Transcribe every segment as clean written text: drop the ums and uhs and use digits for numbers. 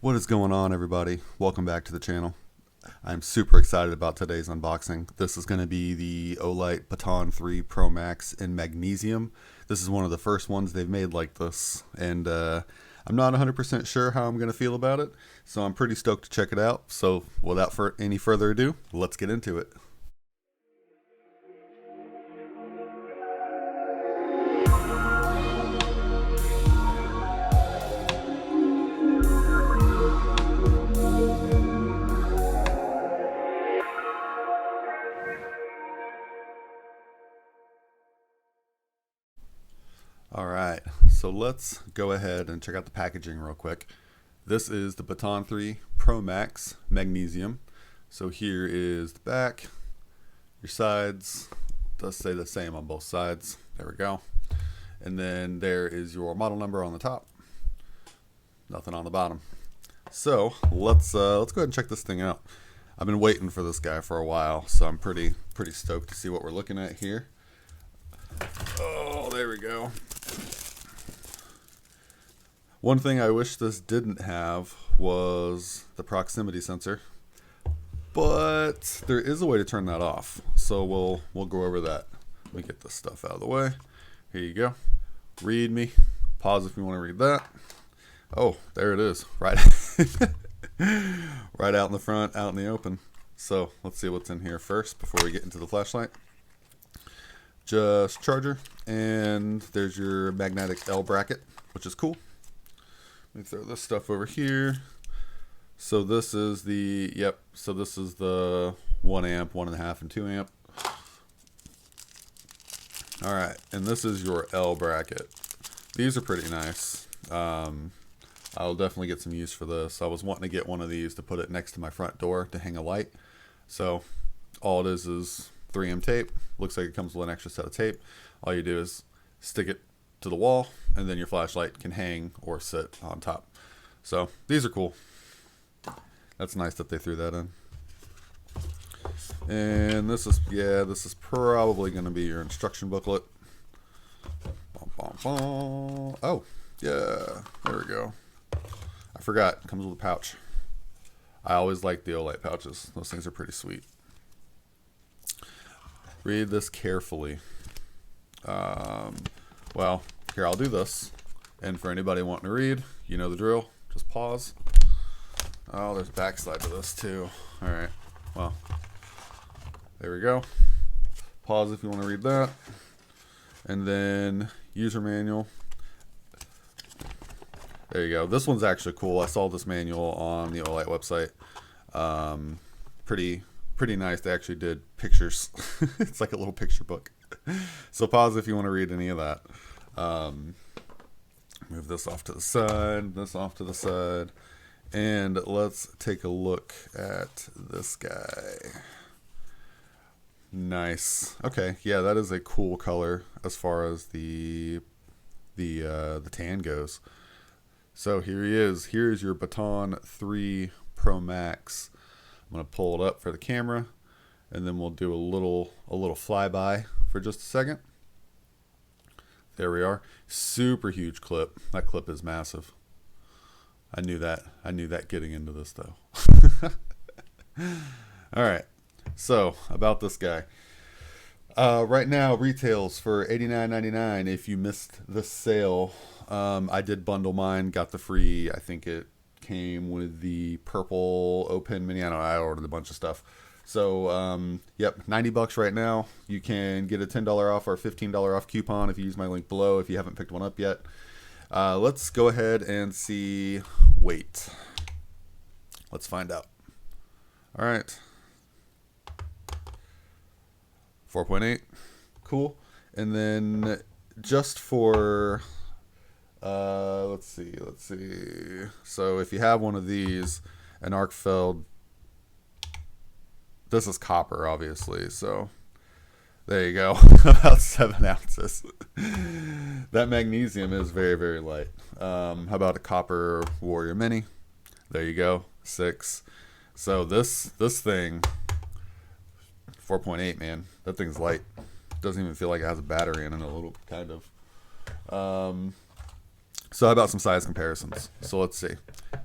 What is going on, everybody? Welcome back to the channel. I'm super excited about today's unboxing. This is going to be the Olight Baton 3 Pro Max in Magnesium. This is one of the first ones they've made like this, and I'm not 100% sure how I'm going to feel about it, so I'm pretty stoked to check it out. So without any further ado, let's get into it. Alright, so let's go ahead and check out the packaging real quick. This is the Baton 3 Pro Max Magnesium. So here is the back, your sides, does say the same on both sides, there we go. And then there is your model number on the top, nothing on the bottom. So let's go ahead and check this thing out. I've been waiting for this guy for a while, so I'm pretty stoked to see what we're looking at here. Oh, there we go. One thing I wish this didn't have was the proximity sensor, but there is a way to turn that off. So we'll go over that. Let me get this stuff out of the way. Here you go. Read me. Pause if you want to read that. Oh, there it is. Right, right out in the front, out in the open. So let's see what's in here first before we get into the flashlight. Just charger, and there's your magnetic L bracket, which is cool. Let me throw this stuff over here. So this is the, so this is the 1 amp, 1.5, and 2 amp. All right, and this is your L bracket. These are pretty nice. I'll definitely get some use for this. I was wanting to get one of these to put it next to my front door to hang a light. So all it is 3M tape. Looks like it comes with an extra set of tape. All you do is stick it to the wall, and then your flashlight can hang or sit on top. So these are cool. That's nice that they threw that in. And this is probably going to be your instruction booklet. Bum, bum, bum. Oh, yeah, there we go. I forgot, it comes with a pouch. I always like the Olight pouches. Those things are pretty sweet. Read this carefully. Well, here, I'll do this. And for anybody wanting to read, you know the drill. Just pause. Oh, there's a backside to this too. All right. Well, there we go. Pause if you want to read that. And then user manual. There you go. This one's actually cool. I saw this manual on the Olight website. Pretty nice. They actually did pictures. It's like a little picture book. So pause if you want to read any of that. Move this off to the side, this off to the side, and let's take a look at this guy. Nice. Okay, yeah, that is a cool color as far as the tan goes. So here he is. Here's your Baton 3 Pro Max. I'm gonna pull it up for the camera, and then we'll do a little flyby for just a second. There we are. Super huge clip. That clip is massive. I knew that getting into this though. All right. So about this guy. Right now retails for $89.99. If you missed the sale, I did bundle mine. Got the free. I think it came with the purple O-Pen Mini. I don't know. I ordered a bunch of stuff. So, yep, $90 right now. You can get a $10 off or $15 off coupon if you use my link below if you haven't picked one up yet. Let's go ahead and see weight. Let's find out. All right. 4.8. Cool. And then just for, let's see. So if you have one of these, an arc feld, this is copper, obviously, so there you go. About 7 ounces. That magnesium is very light. How about a copper Warrior Mini? There you go, 6. So this thing, 4.8, man. That thing's light. Doesn't even feel like it has a battery in it. A little kind of. So how about some size comparisons? So let's see.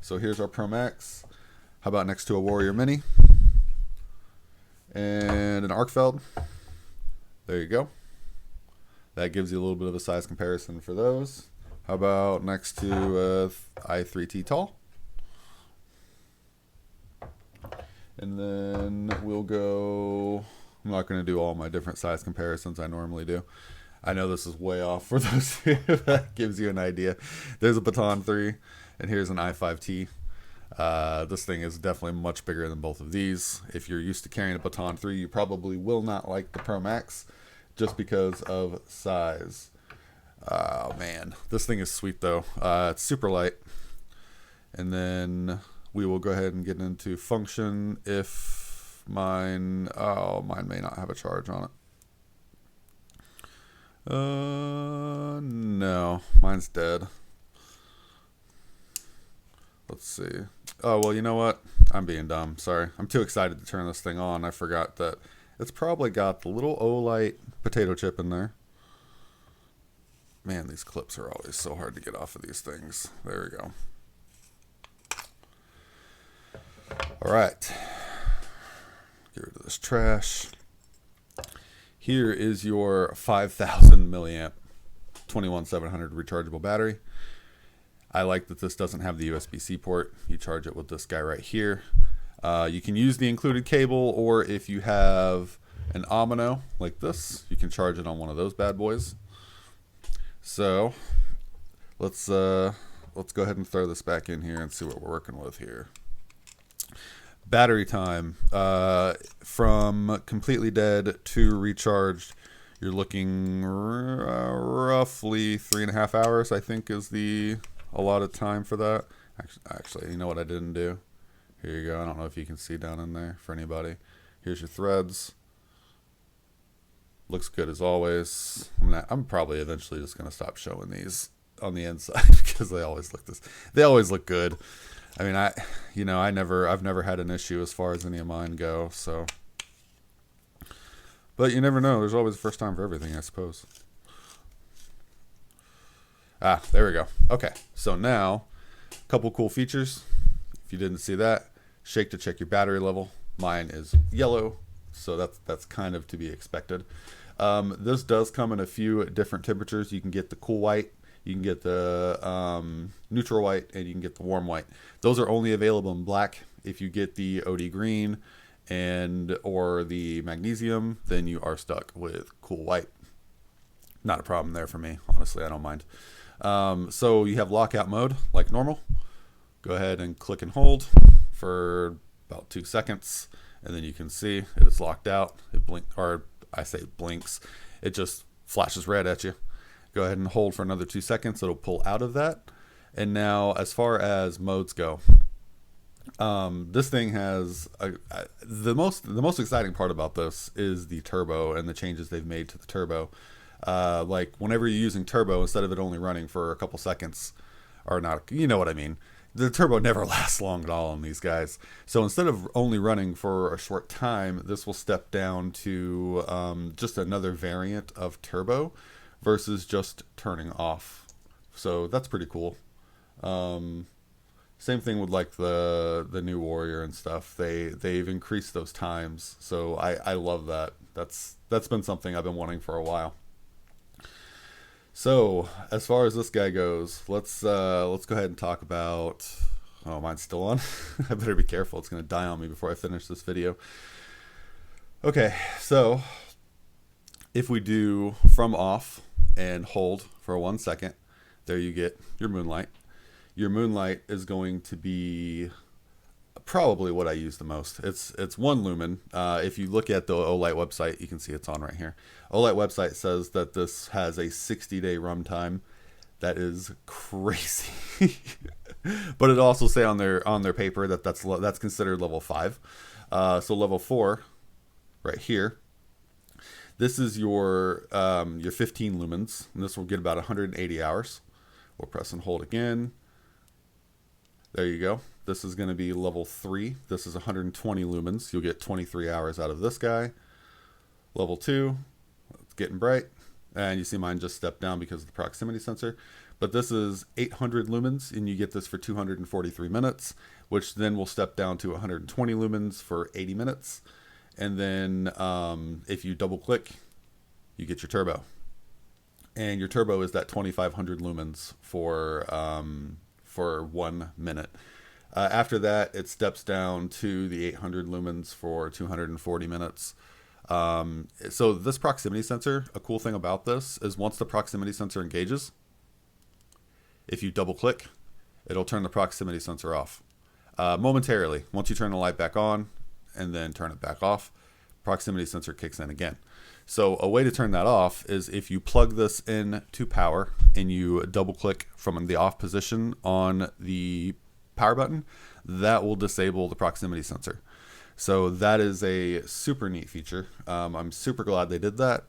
So here's our Pro Max. How about next to a Warrior Mini and an Arkfeld? There you go. That gives you a little bit of a size comparison for those. How about next to i3T Tall? And then we'll go, I'm not going to do all my different size comparisons I normally do. I know this is way off for those who that gives you an idea. There's a Baton 3, and here's an i5T. This thing is definitely much bigger than both of these. If you're used to carrying a Baton 3, you probably will not like the Pro Max just because of size. Oh man, this thing is sweet though. It's super light. And then we will go ahead and get into function if mine may not have a charge on it. No, mine's dead. Let's see. Oh, well, you know what? I'm being dumb. Sorry. I'm too excited to turn this thing on. I forgot that it's probably got the little Olight potato chip in there. Man, these clips are always so hard to get off of these things. There we go. All right. Get rid of this trash. Here is your 5,000 milliamp 21700 rechargeable battery. I like that this doesn't have the USB-C port. You charge it with this guy right here. You can use the included cable, or if you have an Omino like this, you can charge it on one of those bad boys. So let's go ahead and throw this back in here and see what we're working with here. Battery time, from completely dead to recharged, you're looking roughly 3.5 hours, I think, is the allotted time for that. Actually, you know what I didn't do? Here you go. I don't know if you can see down in there for anybody. Here's your threads. Looks good as always. I'm probably eventually just gonna stop showing these on the inside because they always look good. I mean, I've never had an issue as far as any of mine go. So, but you never know. There's always a first time for everything, I suppose. There we go. Okay, so now a couple cool features. If you didn't see that, shake to check your battery level. Mine is yellow, so that's kind of to be expected. This does come in a few different temperatures. You can get the cool white, you can get the neutral white, and you can get the warm white. Those are only available in black. If you get the OD green or the magnesium, then you are stuck with cool white. Not a problem there for me, honestly. I don't mind. So you have lockout mode like normal. Go ahead and click and hold for about 2 seconds, and then you can see it is locked out. It blinks. It just flashes red at you. Go ahead and hold for another 2 seconds. It'll pull out of that. And now, as far as modes go, this thing has the most exciting part about this is the turbo and the changes they've made to the turbo. Like whenever you're using turbo, instead of it only running for a couple seconds, or not, you know what I mean. The turbo never lasts long at all on these guys. So instead of only running for a short time, this will step down to just another variant of turbo versus just turning off. So that's pretty cool. Same thing with like the new Warrior and stuff. They've increased those times. So I love that. That's been something I've been wanting for a while. So as far as this guy goes, let's go ahead and talk about. Oh, mine's still on. I better be careful. It's gonna die on me before I finish this video. Okay, so if we do from off and hold for 1 second, there you get your moonlight. Your moonlight is going to be probably what I use the most. It's 1 lumen. If you look at the Olight website, you can see it's on right here. Olight website says that this has a 60-day runtime. That is crazy. But it also say on their paper that that's considered level 5. So level 4, right here. This is your 15 lumens, and this will get about 180 hours. We'll press and hold again. There you go. This is going to be level 3. This is 120 lumens. You'll get 23 hours out of this guy. Level 2, it's getting bright. And you see mine just stepped down because of the proximity sensor. But this is 800 lumens, and you get this for 243 minutes, which then will step down to 120 lumens for 80 minutes. And then if you double click, you get your turbo. And your turbo is that 2500 lumens for 1 minute. After that, it steps down to the 800 lumens for 240 minutes. So this proximity sensor, a cool thing about this is once the proximity sensor engages, if you double click, it'll turn the proximity sensor off momentarily. Once you turn the light back on and then turn it back off, proximity sensor kicks in again. So a way to turn that off is if you plug this in to power and you double click from the off position on the power button, that will disable the proximity sensor. So that is a super neat feature. I'm super glad they did that.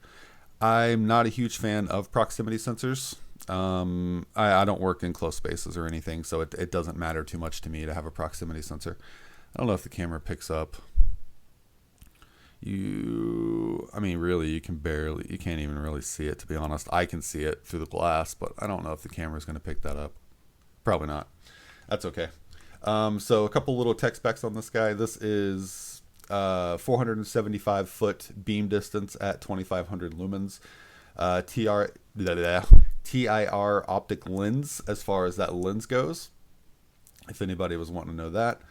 I'm not a huge fan of proximity sensors. I don't work in close spaces or anything, so it doesn't matter too much to me to have a proximity sensor. I don't know if the camera picks up. I mean, really, you can't even really see it, to be honest. I can see it through the glass, but I don't know if the camera's going to pick that up. Probably not. That's okay. So a couple little tech specs on this guy. This is 475 foot beam distance at 2500 lumens. TIR optic lens as far as that lens goes, if anybody was wanting to know that.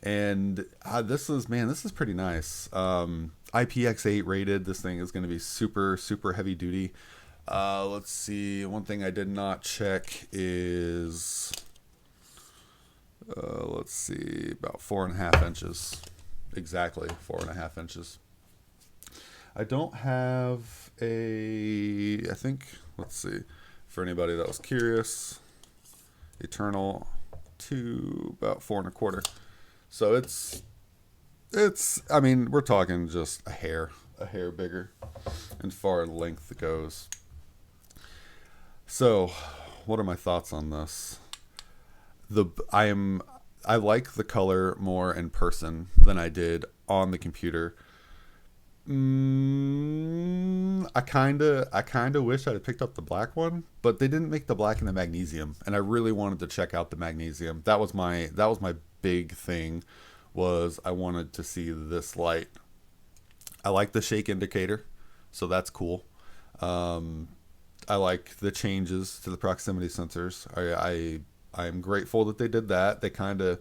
And this is pretty nice. IPX8 rated. This thing is going to be super heavy duty. Let's see, one thing I did not check is let's see, about 4.5 inches, exactly 4.5 inches. I don't have I think, let's see, for anybody that was curious, Eternal to about 4.25. So it's, I mean, we're talking just a hair bigger and far length goes. So what are my thoughts on this? I like the color more in person than I did on the computer. I kind of wish I'd have picked up the black one, but they didn't make the black in the magnesium, and I really wanted to check out the magnesium. That was my big thing, was I wanted to see this light. I like the shake indicator, so that's cool. I like the changes to the proximity sensors. I'm grateful that they did that. They kind of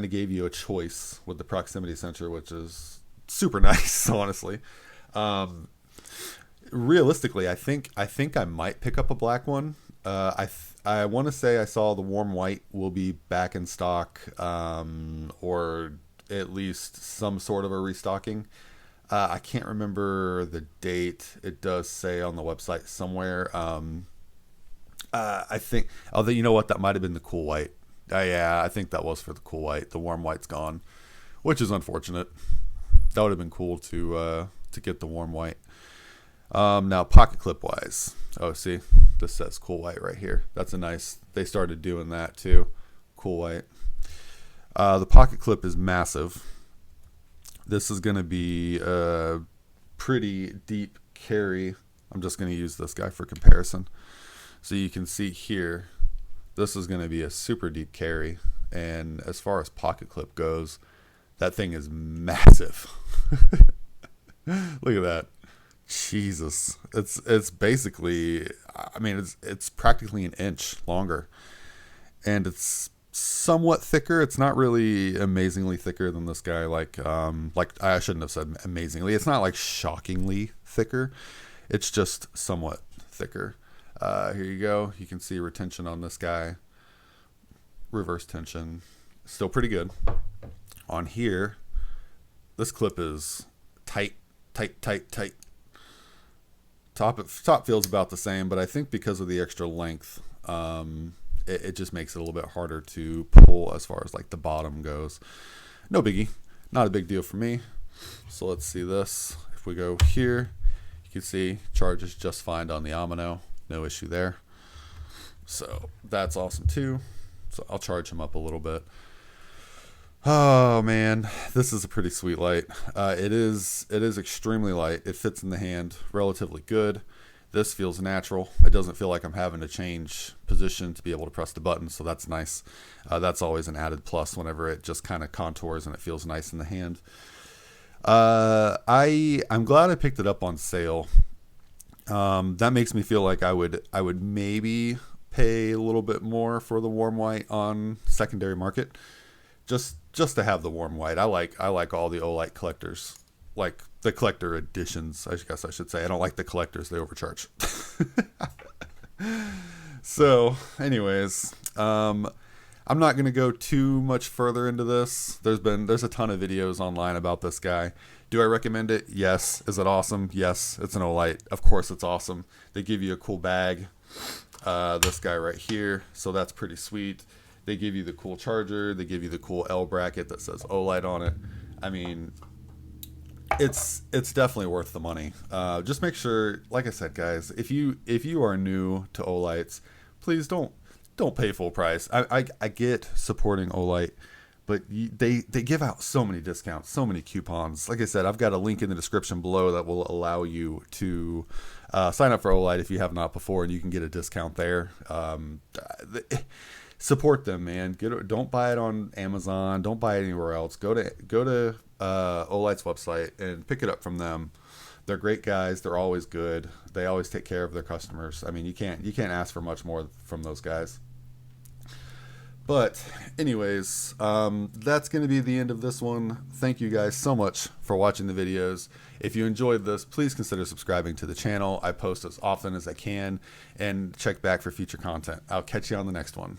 gave you a choice with the proximity sensor, which is super nice, honestly. Realistically, I think I might pick up a black one. I want to say I saw the warm white will be back in stock, or at least some sort of a restocking. I can't remember the date. It does say on the website somewhere. I think, although you know what, that might have been the cool white. Yeah, I think that was for the cool white. The warm white's gone, which is unfortunate. That would have been cool to get the warm white. Now pocket clip wise, oh, see, this says cool white right here. That's a nice, they started doing that too. Cool white. The pocket clip is massive. This is going to be a pretty deep carry. I'm just going to use this guy for comparison. So you can see here, this is going to be a super deep carry. And as far as pocket clip goes, that thing is massive. Look at that. Jesus. It's basically, I mean, it's practically an inch longer. And it's somewhat thicker. It's not really amazingly thicker than this guy. Like I shouldn't have said amazingly. It's not like shockingly thicker. It's just somewhat thicker. Here you go. You can see retention on this guy. Reverse tension. Still pretty good. On here, this clip is tight. Top feels about the same, but I think because of the extra length, it just makes it a little bit harder to pull as far as like the bottom goes. No biggie. Not a big deal for me. So let's see this. If we go here, you can see charges just fine on the Amino. No issue there. So that's awesome too. So I'll charge him up a little bit. Oh man, this is a pretty sweet light. It is extremely light. It fits in the hand relatively good. This feels natural. It doesn't feel like I'm having to change position to be able to press the button, so that's nice. That's always an added plus whenever it just kind of contours and it feels nice in the hand. I'm glad I picked it up on sale. That makes me feel like I would maybe pay a little bit more for the warm white on secondary market, just to have the warm white. I like all the Olight collectors, like the collector editions, I guess I should say. I don't like the collectors, they overcharge. So anyways, I'm not going to go too much further into this. There's a ton of videos online about this guy. Do I recommend it? Yes. Is it awesome? Yes. It's an Olight. Of course it's awesome. They give you a cool bag. This guy right here. So that's pretty sweet. They give you the cool charger. They give you the cool L bracket that says Olight on it. I mean, it's definitely worth the money. Just make sure, like I said, guys, if you are new to Olights, please don't pay full price. I get supporting Olight, but they give out so many discounts, so many coupons. Like I said, I've got a link in the description below that will allow you to sign up for Olight if you have not before, and you can get a discount there. Support them, man. Don't buy it on Amazon. Don't buy it anywhere else. Go to Olight's website and pick it up from them. They're great guys. They're always good. They always take care of their customers. I mean, you can't ask for much more from those guys. But anyways, that's going to be the end of this one. Thank you guys so much for watching the videos. If you enjoyed this, please consider subscribing to the channel. I post as often as I can, and check back for future content. I'll catch you on the next one.